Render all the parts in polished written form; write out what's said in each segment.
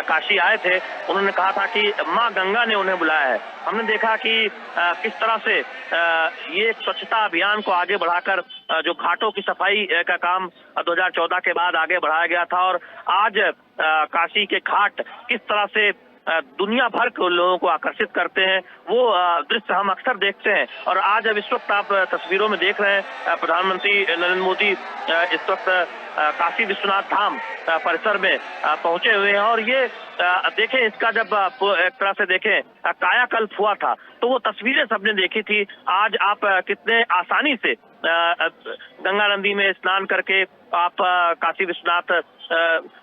काशी आए थे, उन्होंने कहा था कि माँ गंगा ने उन्हें बुलाया है। हमने देखा कि किस तरह से ये स्वच्छता अभियान को आगे बढ़ाकर जो घाटों की सफाई का काम 2014 के बाद आगे बढ़ाया गया था, और आज काशी के घाट किस तरह से दुनिया भर के लोगों को आकर्षित करते हैं, वो दृश्य हम अक्सर देखते हैं। और आज अब इस वक्त आप तस्वीरों में देख रहे हैं, प्रधानमंत्री नरेंद्र मोदी इस वक्त काशी विश्वनाथ धाम परिसर में पहुंचे हुए हैं। और ये देखें, इसका जब एक तरह से देखें कायाकल्प हुआ था तो वो तस्वीरें सबने देखी थी। आज आप कितने आसानी से गंगा नदी में स्नान करके आप काशी विश्वनाथ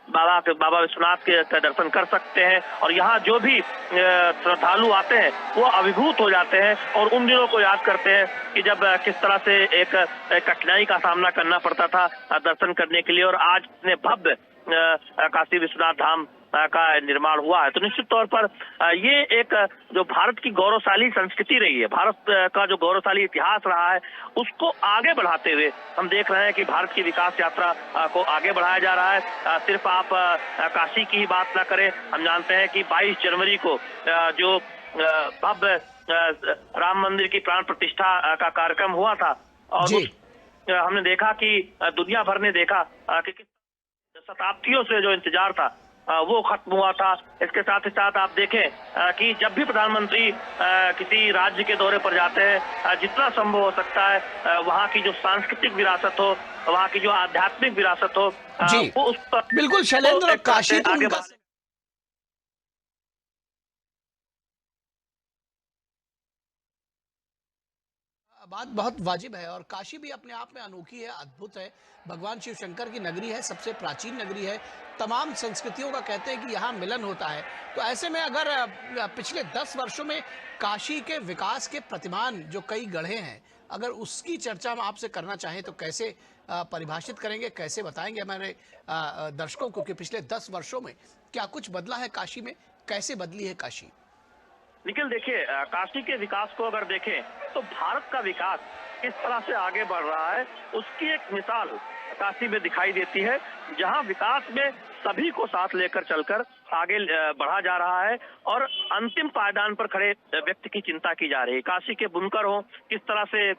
बाबा विश्वनाथ के दर्शन कर सकते हैं। और यहाँ जो भी श्रद्धालु आते हैं वो अभिभूत हो जाते हैं और उन दिनों को याद करते हैं कि जब किस तरह से एक कठिनाई का सामना करना पड़ता था दर्शन करने के लिए, और आज इतने भव्य काशी विश्वनाथ धाम का निर्माण हुआ है। तो निश्चित तौर पर ये एक जो भारत की गौरवशाली संस्कृति रही है, भारत का जो गौरवशाली इतिहास रहा है, उसको आगे बढ़ाते हुए हम देख रहे हैं कि भारत की विकास यात्रा को आगे बढ़ाया जा रहा है। सिर्फ आप काशी की ही बात ना करें, हम जानते हैं कि 22 जनवरी को जो भव्य राम मंदिर की प्राण प्रतिष्ठा का कार्यक्रम हुआ था, और हमने देखा कि दुनिया भर ने देखा कि शताब्दियों से जो इंतजार था वो खत्म हुआ था। इसके साथ ही साथ आप देखें कि जब भी प्रधानमंत्री किसी राज्य के दौरे पर जाते हैं, जितना संभव हो सकता है वहाँ की जो सांस्कृतिक विरासत हो, वहाँ की जो आध्यात्मिक विरासत हो, वो उस पर बिल्कुल शैलेंद्र, काशी तो आगे बात बहुत वाजिब है। और काशी भी अपने आप में अनोखी है, अद्भुत है। भगवान शिव शंकर की नगरी है, सबसे प्राचीन नगरी है, तमाम संस्कृतियों का कहते हैं कि यहाँ मिलन होता है। तो ऐसे में अगर पिछले 10 वर्षों में काशी के विकास के प्रतिमान जो कई गढ़े हैं, अगर उसकी चर्चा हम आपसे करना चाहें तो कैसे परिभाषित करेंगे, कैसे बताएंगे हमारे दर्शकों को कि पिछले 10 वर्षों में क्या कुछ बदला है काशी में, कैसे बदली है काशी? निखिल, देखिए, काशी के विकास को अगर देखें तो भारत का विकास किस तरह से आगे बढ़ रहा है उसकी एक मिसाल काशी में दिखाई देती है, जहां विकास में सभी को साथ लेकर चलकर आगे बढ़ा जा रहा है और अंतिम पायदान पर खड़े व्यक्ति की चिंता की जा रही है। काशी के बुनकर हो, किस तरह से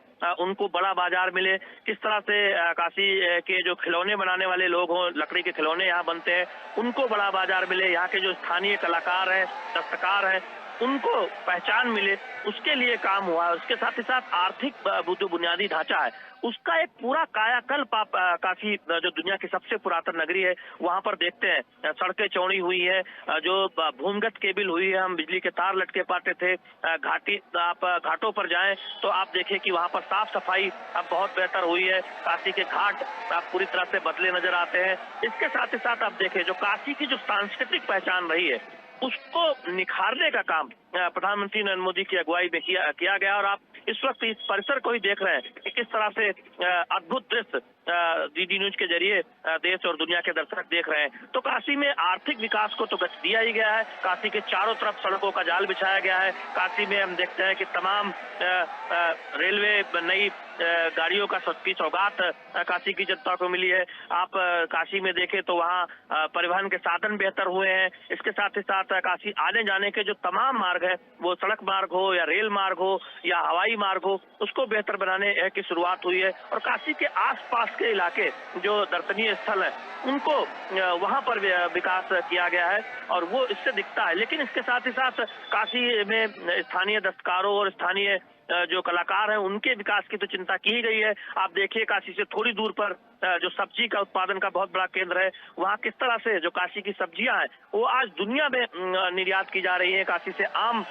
उनको बड़ा बाजार मिले, किस तरह से काशी के जो खिलौने बनाने वाले लोग हों, लकड़ी के खिलौने यहाँ बनते हैं, उनको बड़ा बाजार मिले, यहाँ के जो स्थानीय कलाकार हैं, दस्तकार हैं, उनको पहचान मिले, उसके लिए काम हुआ है। उसके साथ ही साथ आर्थिक जो बुनियादी ढांचा है उसका एक पूरा कायाकल्प आप काशी जो दुनिया की सबसे पुरातन नगरी है वहां पर देखते हैं। सड़कें चौड़ी हुई है, जो भूमिगत केबल हुई है, हम बिजली के तार लटके पाते थे, आप घाटों पर जाएं तो आप देखें कि वहां पर साफ सफाई अब बहुत बेहतर हुई है। काशी के घाट आप पूरी तरह से बदले नजर आते हैं। इसके साथ ही साथ आप देखें जो काशी की जो सांस्कृतिक पहचान रही है उसको निखारने का काम प्रधानमंत्री नरेंद्र मोदी की अगुवाई में किया गया। और आप इस वक्त इस परिसर को ही देख रहे हैं कि किस तरह से अद्भुत दृश्य डीडी न्यूज के जरिए देश और दुनिया के दर्शक देख रहे हैं। तो काशी में आर्थिक विकास को तो गति दिया ही गया है, काशी के चारों तरफ सड़कों का जाल बिछाया गया है। काशी में हम देखते हैं कि तमाम रेलवे नई गाड़ियों का की सौगात काशी की जनता को मिली है। आप काशी में देखें तो वहाँ परिवहन के साधन बेहतर हुए हैं। इसके साथ ही साथ काशी आने जाने के जो तमाम मार्ग है, वो सड़क मार्ग हो या रेल मार्ग हो या हवाई मार्ग हो, उसको बेहतर बनाने की शुरुआत हुई है। और काशी के आसपास के इलाके जो दर्शनीय स्थल है उनको वहां पर विकास किया गया है और वो इससे दिखता है। लेकिन इसके साथ ही साथ काशी में स्थानीय दस्तकारों और स्थानीय जो कलाकार हैं उनके विकास की तो चिंता की ही गई है। आप देखिए काशी से थोड़ी दूर पर जो सब्जी का उत्पादन का बहुत बड़ा केंद्र है, वहाँ किस तरह से जो काशी की सब्जियां हैं वो आज दुनिया में निर्यात की जा रही है। काशी से आम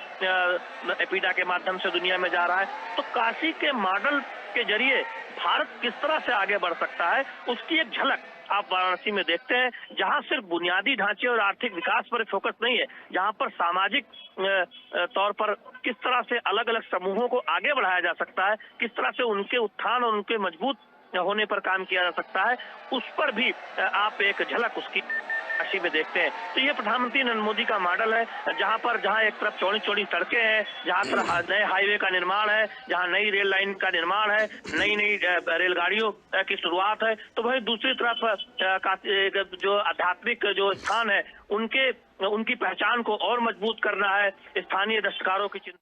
एपीडा के माध्यम से दुनिया में जा रहा है। तो काशी के मॉडल के जरिए भारत किस तरह से आगे बढ़ सकता है उसकी एक झलक आप वाराणसी में देखते हैं, जहां सिर्फ बुनियादी ढांचे और आर्थिक विकास पर फोकस नहीं है, जहां पर सामाजिक तौर पर किस तरह से अलग अलग समूहों को आगे बढ़ाया जा सकता है, किस तरह से उनके उत्थान और उनके मजबूत होने पर काम किया जा सकता है, उस पर भी आप एक झलक उसकी काशी में देखते हैं तो ये प्रधानमंत्री नरेंद्र मोदी का मॉडल है, जहां एक तरफ चौड़ी चौड़ी सड़कें हैं, जहां पर नए हाईवे का निर्माण है, जहां नई रेल लाइन का निर्माण है, नई नई रेलगाड़ियों की शुरुआत है, तो वही दूसरी तरफ जो आध्यात्मिक जो स्थान है उनकी पहचान को और मजबूत करना है, स्थानीय दस्तकारों की चिंता।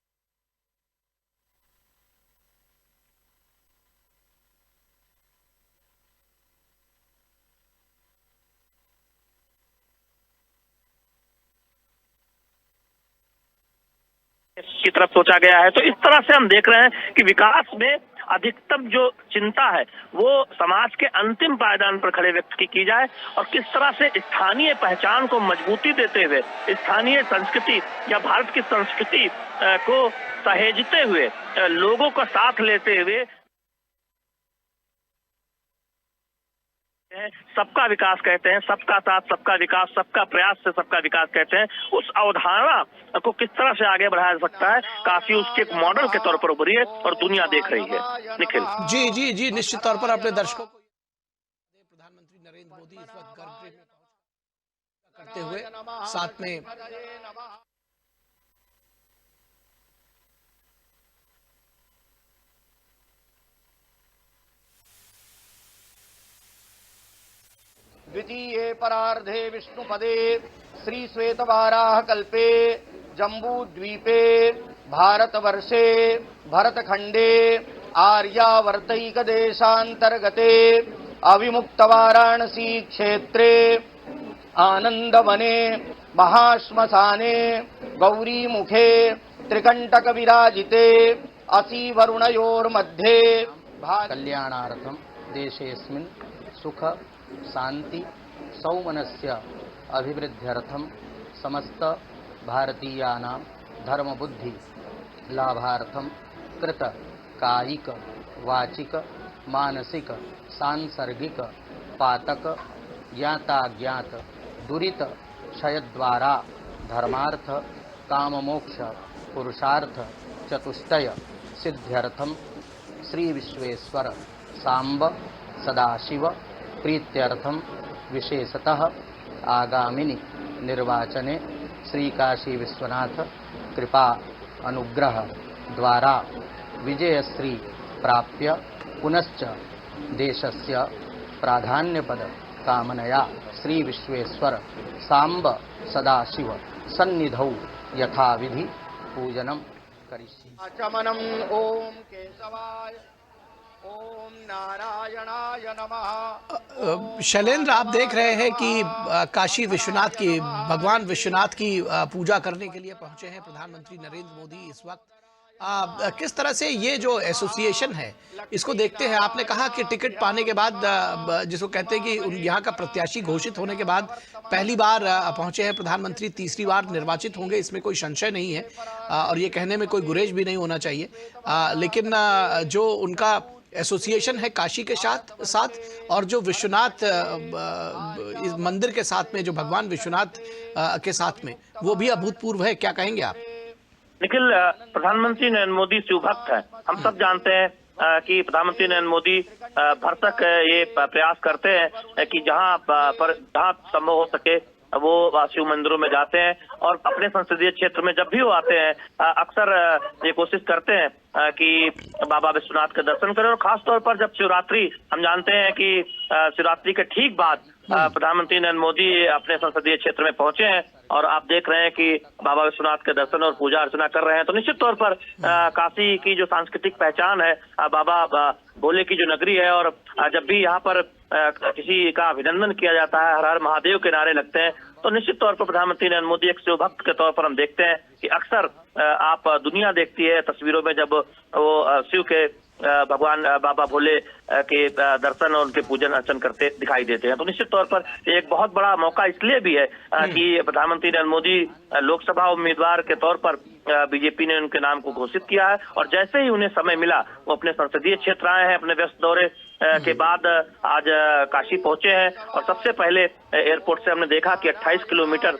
की तरफ सोचा गया है। तो इस तरह से हम देख रहे हैं कि विकास में अधिकतम जो चिंता है वो समाज के अंतिम पायदान पर खड़े व्यक्ति की जाए और किस तरह से स्थानीय पहचान को मजबूती देते हुए स्थानीय संस्कृति या भारत की संस्कृति को सहेजते हुए लोगों का साथ लेते हुए सबका विकास कहते हैं, सबका साथ सबका विकास, सबका प्रयास से सबका विकास कहते हैं, उस अवधारणा को किस तरह से आगे बढ़ाया जा सकता है, काफी उसके एक मॉडल के तौर पर उभरी है और दुनिया देख रही है। निखिल जी जी जी, निश्चित तौर पर अपने दर्शकों को प्रधानमंत्री नरेंद्र मोदी इस वक्त गर्भगृह में करते हुए साथ में द्वितीये परार्धे विष्णुपदे श्रीश्वेतवाराह कल्पे जम्बूद्वीपे भारतवर्षे भरतखण्डे आर्यावर्तैकदेशान्तर्गते अविमुक्तवाराणसी क्षेत्रे आनन्दवने महाश्मशाने गौरीमुखे त्रिकण्टकविराजिते असीवरुणयोर्मध्ये कल्याणार्थं देशेऽस्मिन् सुख शांति सौमनस्य अभिवृद्ध्यर्थम समस्त भारतीयानां धर्म बुद्धि लाभार्थम कृत कायिक वाचिक मानसिक सांसर्गिक पातक ज्ञाताज्ञात दुरित क्षयद्वारा धर्मार्थ काममोक्ष पुरुषार्थ चतुष्टय सिद्ध्यर्थम श्री विश्वेश्वर सांब सदाशिव प्रीत्यर्थम विशेषतः आगामिनी निर्वाचने श्री काशी विश्वनाथ कृपा अनुग्रह द्वारा विजयश्री प्राप्य पुनश्च देशस्य प्राधान्यपद कामनया श्री विश्वेश्वर सांब सदाशिव सन्निधौ यथाविधि पूजनम करिष्ये। आचमनम ओम केशवाय ओम नारायणाय नमः। शैलेंद्र, आप देख रहे हैं कि काशी विश्वनाथ की भगवान विश्वनाथ की पूजा करने के लिए पहुंचे हैं प्रधानमंत्री नरेंद्र मोदी इस वक्त। किस तरह से ये जो एसोसिएशन है इसको देखते हैं? आपने कहा कि टिकट पाने के बाद, जिसको कहते हैं कि यहाँ का प्रत्याशी घोषित होने के बाद पहली बार पहुंचे हैं प्रधानमंत्री, तीसरी बार निर्वाचित होंगे, इसमें कोई संशय नहीं है और ये कहने में कोई गुरेज भी नहीं होना चाहिए। लेकिन जो उनका एसोसिएशन है काशी के साथ और जो विश्वनाथ इस मंदिर के साथ में, जो भगवान विश्वनाथ के साथ में, वो भी अभूतपूर्व है। क्या कहेंगे आप? निखिल, प्रधानमंत्री नरेंद्र मोदी शिवभक्त है। हम सब जानते हैं कि प्रधानमंत्री नरेंद्र मोदी भरसक ये प्रयास करते हैं कि जहां संभव हो सके वो शिव मंदिरों में जाते हैं और अपने संसदीय क्षेत्र में जब भी वो आते हैं अक्सर ये कोशिश करते हैं कि बाबा विश्वनाथ के दर्शन करें। और खास तौर पर जब शिवरात्रि, हम जानते हैं कि शिवरात्रि के ठीक बाद प्रधानमंत्री नरेंद्र मोदी अपने संसदीय क्षेत्र में पहुंचे हैं और आप देख रहे हैं कि बाबा विश्वनाथ के दर्शन और पूजा अर्चना कर रहे हैं। तो निश्चित तौर पर काशी की जो सांस्कृतिक पहचान है, बाबा भोले की जो नगरी है, और जब भी यहाँ पर किसी का अभिनंदन किया जाता है, हर हर महादेव के नारे लगते हैं, तो निश्चित तौर पर प्रधानमंत्री नरेंद्र मोदी एक शिव भक्त के तौर पर हम देखते हैं कि अक्सर आप दुनिया देखती है तस्वीरों में जब वो शिव के भगवान बाबा भोले के दर्शन और उनके पूजन अर्चन करते दिखाई देते हैं। तो निश्चित तौर पर एक बहुत बड़ा मौका इसलिए भी है कि प्रधानमंत्री नरेंद्र मोदी लोकसभा उम्मीदवार के तौर पर बीजेपी ने उनके नाम को घोषित किया है और जैसे ही उन्हें समय मिला वो अपने संसदीय क्षेत्र आए हैं। अपने व्यस्त दौरे के बाद आज काशी पहुंचे हैं और सबसे पहले एयरपोर्ट से हमने देखा कि 28 किलोमीटर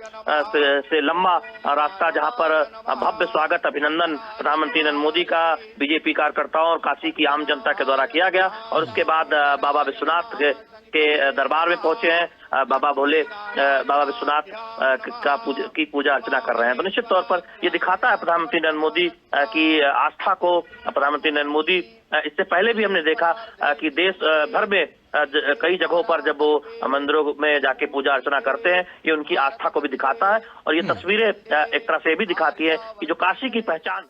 से लंबा रास्ता, जहां पर भव्य स्वागत अभिनंदन प्रधानमंत्री नरेंद्र मोदी का बीजेपी कार्यकर्ताओं और काशी की आम जनता के द्वारा किया गया और उसके बाद बाबा विश्वनाथ के दरबार में पहुंचे हैं। बाबा भोले, बाबा विश्वनाथ की पूजा अर्चना कर रहे हैं। तो निश्चित तौर पर ये दिखाता है प्रधानमंत्री नरेंद्र मोदी की आस्था को। प्रधानमंत्री नरेंद्र मोदी, इससे पहले भी हमने देखा कि देश भर में कई जगहों पर जब वो मंदिरों में जाके पूजा अर्चना करते हैं, ये उनकी आस्था को भी दिखाता है। और ये तस्वीरें एक तरह से ये भी दिखाती है कि जो काशी की पहचान है।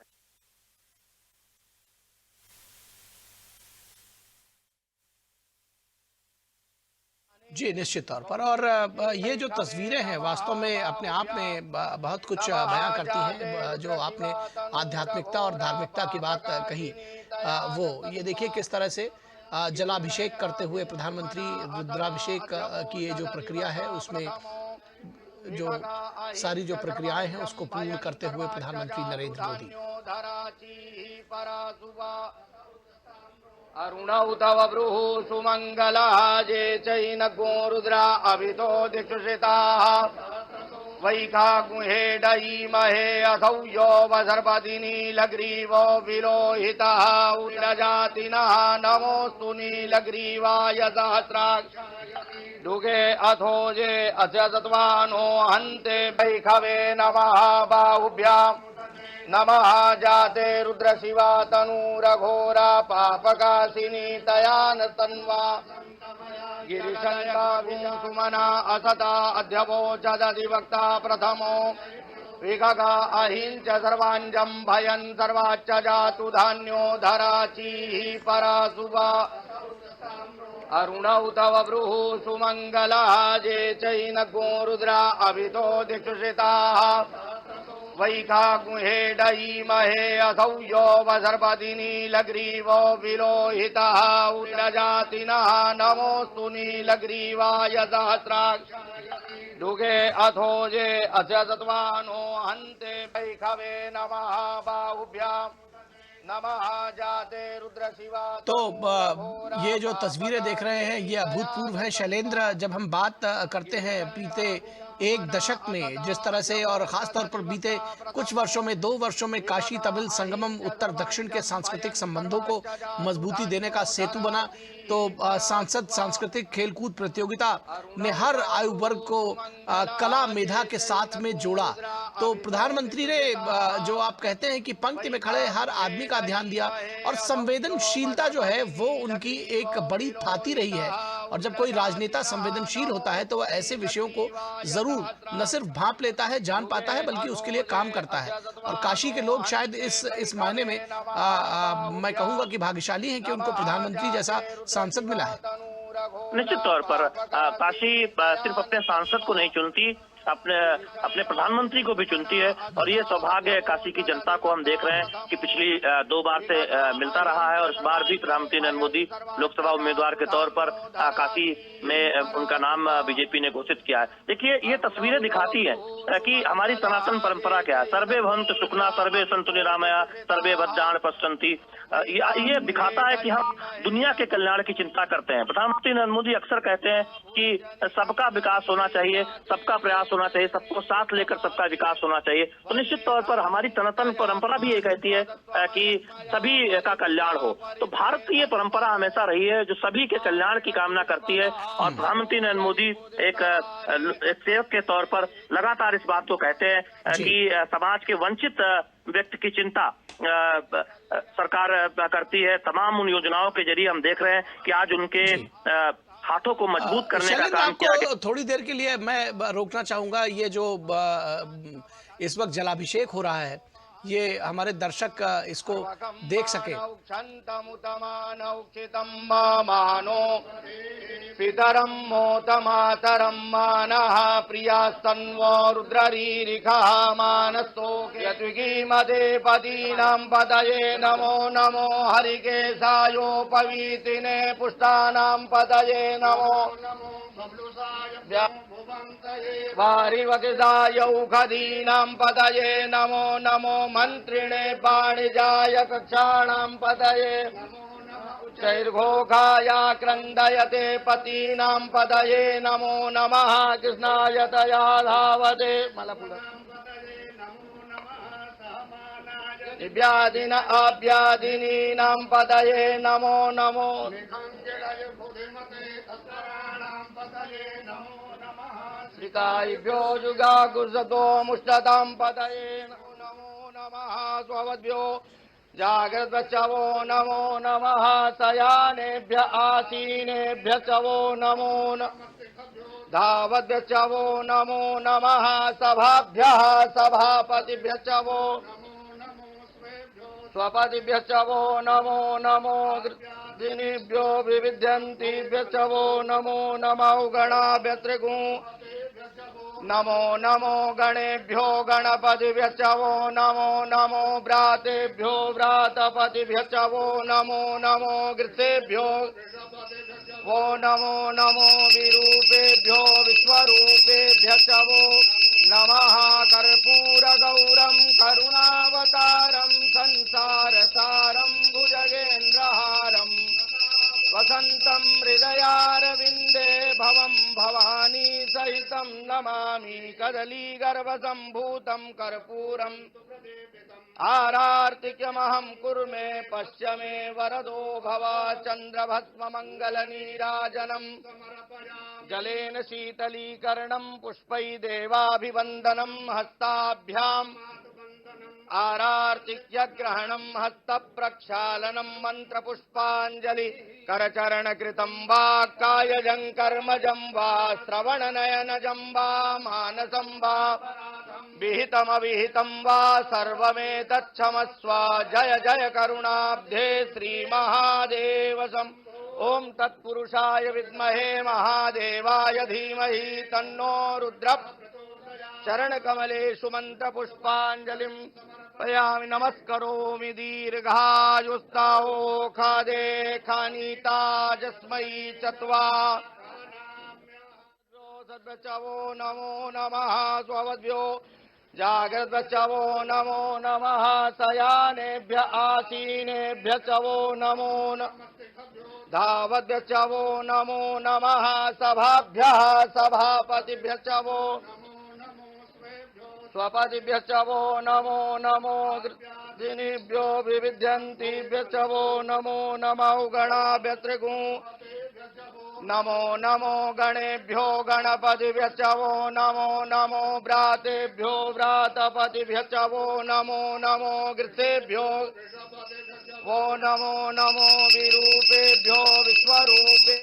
जी, निश्चित तौर पर। और ये जो तस्वीरें हैं वास्तव में अपने आप में बहुत कुछ बयां करती हैं। जो आपने आध्यात्मिकता और धार्मिकता की बात कही, वो ये देखिए किस तरह से जलाभिषेक करते हुए प्रधानमंत्री रुद्राभिषेक की ये जो प्रक्रिया है, उसमें जो सारी जो प्रक्रियाएं हैं उसको पूर्ण करते हुए प्रधानमंत्री नरेंद्र मोदी। अरुणौ तव ब्रूः सुमङ्गलः जे चैनगो रुद्रा अभितो दिक्षुषिताः वैखागुहेडयीमहे असौ यो वसर्पति नीलग्रीवो विलोहितः उग्रजातिनः नमोऽस्तु नीलग्रीवाय सहस्राक्ष डुगे अथोजे अस्य सत्वानो हन्ते वैखवे नमः बाहुभ्याम् नमः जाते रुद्र शिवा तनूरघोरा पापकाशिनी तयान तन्वा गिरिशंका सुमना असता अध्यवोचदधिवक्ता प्रथमो विगगा अहिंच सर्वांजं भयन् सर्वाच्च जातु धान्यो धराचीः परासुवा अरुणौ तव ब्रूः सुमङ्गलः जे चैनगो रुद्रा अभितो दिक्षुषिताः वैखागुहेडयीमहे असौ यो वसर्पति नीलग्रीवो विलोहितः उग्रजातिनः नमोऽस्तु नीलग्रीवाय सहस्राक्ष डुगे अथोजे अस्य सत्वानो हन्ते वैखवे नमः बाहुभ्याम् नमः जाते रुद्र शिवा। तो ये जो तस्वीरें देख रहे हैं ये अभूतपूर्व है शैलेंद्र। जब हम बात करते हैं बीते एक दशक में जिस तरह से, और खास तौर पर बीते कुछ वर्षों में, 2 वर्षों में काशी तमिल संगमम उत्तर दक्षिण के सांस्कृतिक संबंधों को मजबूती देने का सेतु बना, तो सांसद सांस्कृतिक खेलकूद प्रतियोगिता ने हर आयु वर्ग को कला मेधा के साथ में जोड़ा। तो प्रधानमंत्री ने जो आप कहते हैं कि पंक्ति में खड़े हर आदमी का ध्यान दिया, और संवेदनशीलता जो है वो उनकी एक बड़ी थाती रही है। और जब कोई राजनेता संवेदनशील होता है तो वह ऐसे विषयों को जरूर न सिर्फ भांप लेता है, जान पाता है, बल्कि उसके लिए काम करता है। और काशी के लोग शायद इस मायने में मैं कहूंगा कि भाग्यशाली हैं कि उनको प्रधानमंत्री जैसा सांसद मिला है। निश्चित तौर पर काशी सिर्फ अपने सांसद को नहीं चुनती, अपने प्रधानमंत्री को भी चुनती है। और ये सौभाग्य है काशी की जनता को। हम देख रहे हैं कि पिछली 2 बार से मिलता रहा है, और इस बार भी प्रधानमंत्री नरेंद्र मोदी लोकसभा उम्मीदवार के तौर पर काशी में उनका नाम बीजेपी ने घोषित किया है। देखिए, ये तस्वीरें दिखाती है कि हमारी सनातन परंपरा क्या है। सर्वे भवन्तु सुखिनः, सर्वे सन्तु निरामया, सर्वे भद्राणि पश्यन्ति। ये दिखाता है कि हम दुनिया के कल्याण की चिंता करते हैं। प्रधानमंत्री नरेंद्र मोदी अक्सर कहते हैं कि सबका विकास होना चाहिए, सबका प्रयास होना चाहिए, सबको साथ लेकर सबका विकास होना चाहिए। तो निश्चित तौर पर हमारी सनातन परंपरा भी ये कहती है कि सभी का कल्याण हो। तो भारत की ये परंपरा हमेशा रही है जो सभी के कल्याण की कामना करती है। और प्रधानमंत्री नरेंद्र मोदी एक सेवक के तौर पर लगातार इस बात को कहते हैं कि समाज के वंचित व्यक्ति की चिंता सरकार करती है। तमाम उन योजनाओं के जरिए हम देख रहे हैं कि आज उनके हाथों को मजबूत करने का काम किया गया। थोड़ी देर के लिए मैं रोकना चाहूंगा। ये जो इस वक्त जलाभिषेक हो रहा है, ये हमारे दर्शक इसको देख सके। पितरं मोतमातरं मानः प्रियास्तन्वो रुद्ररीरिखः मानस्तो यद्विगीमते पदीनां पदये नमो नमो हरिकेशायोपवीतिने पुष्टानां पदये नमो वारिवकिदायौखदीनां पदये नमो नमो मन्त्रिणे वाणिजाय कक्षाणां पदये चैर्घोषाया क्रन्दयते पतीनां पदये नमो नमः कृष्णाय तया धावते व्याधिन अव्याधिनीनां पदये नमो नमो शिकायिभ्यो जुगाकुसतो मुष्टतां पतये नमो नमः स्ववद्भ्यो जाग्रद्वचवो नमो नमः शयानेभ्य आसीनेभ्य चवो नमो धावद्वचवो नमो नमः सभाभ्यः सभापतिभ्य चवो स्वपतिभ्य चवो नमो नमो दिनेभ्यो विविध्यन्तिभ्य चवो नमो नमो गणाभ्यत्रिगु नमो नमो गणेभ्यो गणपतिभ्य चवो नमो नमो व्रातेभ्यो व्रातपतिभ्य चवो नमो नमो गृतेभ्यो वो नमो नमो विरूपेभ्यो विश्वरूपेभ्य चवो नमः कर्पूरगौरं करुणावतारं संसारसारं भुजगेन्द्रहारं वसन्तं हृदयारविन्दे भवं भवानी सहितं नमामि कदलीगर्भसम्भूतं कर्पूरम् आरार्तिक्यमहं कुर्मे पश्य मे वरदो भव चन्द्रभस्ममङ्गलनीराजनम् जलेन शीतलीकरणं पुष्पै देवाभिवन्दनं हस्ताभ्याम् आरार्तिक्यग्रहणं हस्तप्रक्षालनं मन्त्रपुष्पाञ्जलि करचरणकृतं वा कायजं कर्मजं वा श्रवणनयनजं वा मानसं वा विहितमविहितं वा सर्वमेतच्छमस्व जय जय करुणाब्धे श्रीमहादेवसम् ॐ तत्पुरुषाय विद्महे महादेवाय धीमहि तन्नो रुद्रः चरणकमलेषु मन्त्रपुष्पाञ्जलिं पयामि नमस्करोमि दीर्घायुस्तावो खादे खानीता जस्मै सद्वचवो नमो नमः स्ववद्भ्यो जाग्रद्वचवो नमो नमः शयानेभ्य आसीनेभ्य चवो नमो धावद्वचवो नमो नमः सभाभ्यः सभापतिभ्य चवो स्वपतिभ्य चवो नमो नमो दिनेभ्यो विविध्यन्तिभ्य चवो नमो नमो गणाभ्यत्रिगु नमो नमो गणेभ्यो गणपतिभ्य चवो नमो नमो व्रातेभ्यो व्रातपतिभ्य चवो नमो नमो गृतेभ्यो वो नमो नमो विरूपेभ्यो विश्वरूपे